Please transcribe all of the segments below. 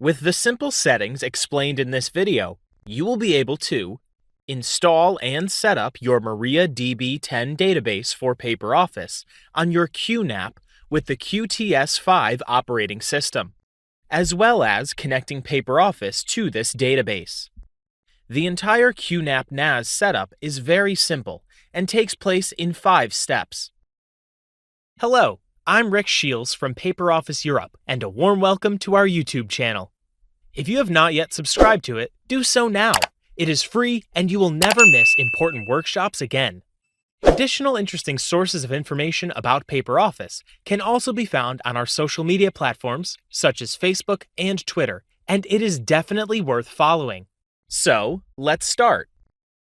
With the simple settings explained in this video, you will be able to install and set up your MariaDB 10 database for PaperOffice on your QNAP with the QTS5 operating system, as well as connecting PaperOffice to this database. The entire QNAP NAS setup is very simple and takes place in 5 steps. Hello, I'm Rick Shields from PaperOffice Europe, and a warm welcome to our YouTube channel. If you have not yet subscribed to it, do so now. It is free and you will never miss important workshops again. Additional interesting sources of information about PaperOffice can also be found on our social media platforms such as Facebook and Twitter, and it is definitely worth following. So, let's start.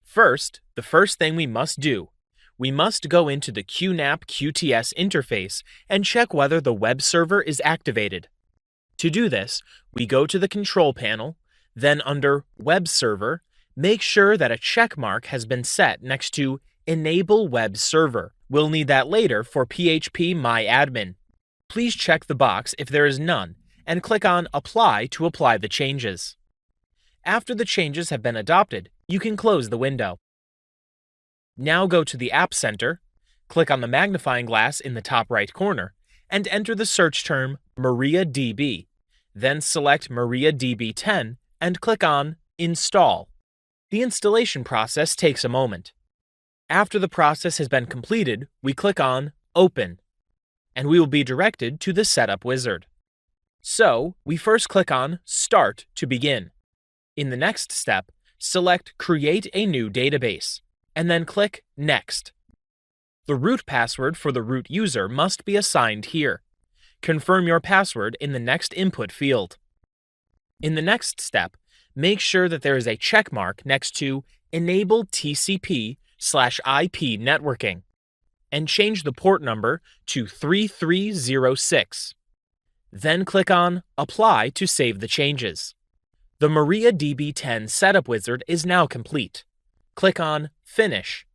First, the first thing we must do, we must go into the QNAP QTS interface and check whether the web server is activated. To do this, we go to the control panel, then under Web Server, make sure that a check mark has been set next to Enable Web Server. We'll need that later for phpmyadmin. Please check the box if there is none, and click on Apply to apply the changes. After the changes have been adopted, you can close the window. Now go to the App Center, click on the magnifying glass in the top right corner, and enter the search term MariaDB. Then select MariaDB 10 and click on Install. The installation process takes a moment. After the process has been completed, we click on Open, and we will be directed to the Setup wizard. So, we first click on Start to begin. In the next step, select Create a new database, and then click Next. The root password for the root user must be assigned here. Confirm your password in the next input field. In the next step, make sure that there is a check mark next to Enable TCP/IP networking, and change the port number to 3306. Then click on Apply to save the changes. The MariaDB 10 setup wizard is now complete. Click on Finish.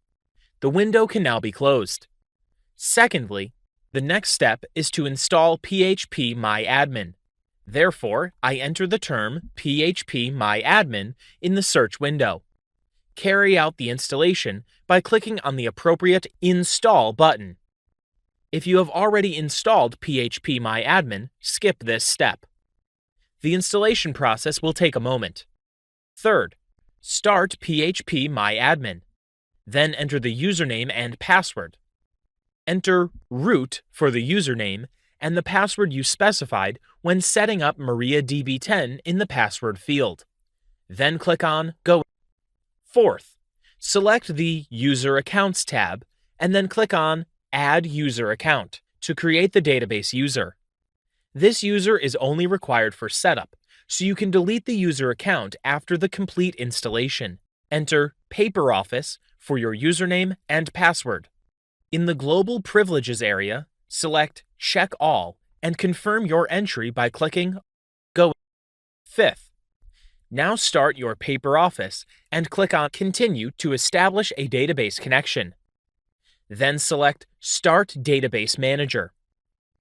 The window can now be closed. Secondly, the next step is to install phpmyadmin. Therefore, I enter the term phpmyadmin in the search window. Carry out the installation by clicking on the appropriate Install button. If you have already installed phpmyadmin, skip this step. The installation process will take a moment. Third, start phpmyadmin. Then enter the username and password. Enter root for the username and the password you specified when setting up MariaDB 10 in the password field. Then click on Go. Fourth, select the User Accounts tab and then click on Add User Account to create the database user. This user is only required for setup, so you can delete the user account after the complete installation. Enter PaperOffice for your username and password. In the Global Privileges area, select Check All and confirm your entry by clicking Go. Fifth, now start your PaperOffice and click on Continue to establish a database connection. Then select Start Database Manager.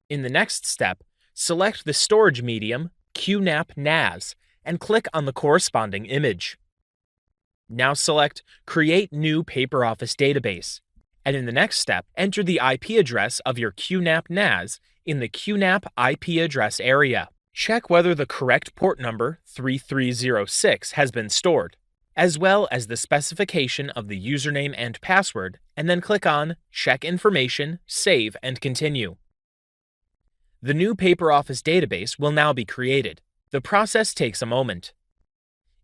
In the next step, select the storage medium QNAP NAS and click on the corresponding image. Now select Create New PaperOffice Database, and in the next step, enter the IP address of your QNAP NAS in the QNAP IP address area. Check whether the correct port number 3306 has been stored, as well as the specification of the username and password, and then click on Check Information, Save, and Continue. The new PaperOffice database will now be created. The process takes a moment.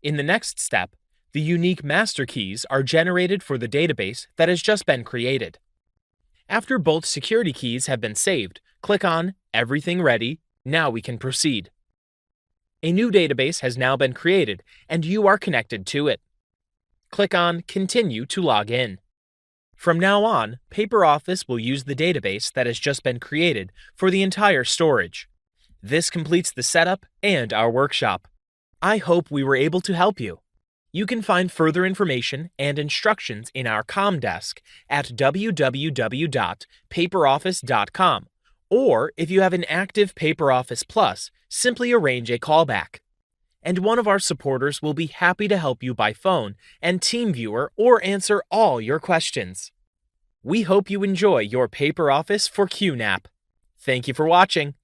In the next step, the unique master keys are generated for the database that has just been created. After both security keys have been saved, click on Everything Ready. Now we can proceed. A new database has now been created and you are connected to it. Click on Continue to log in. From now on, PaperOffice will use the database that has just been created for the entire storage. This completes the setup and our workshop. I hope we were able to help you. You can find further information and instructions in our COM desk at www.paperoffice.com, or if you have an active PaperOffice Plus, simply arrange a callback. and one of our supporters will be happy to help you by phone and TeamViewer or answer all your questions. We hope you enjoy your PaperOffice for QNAP. Thank you for watching.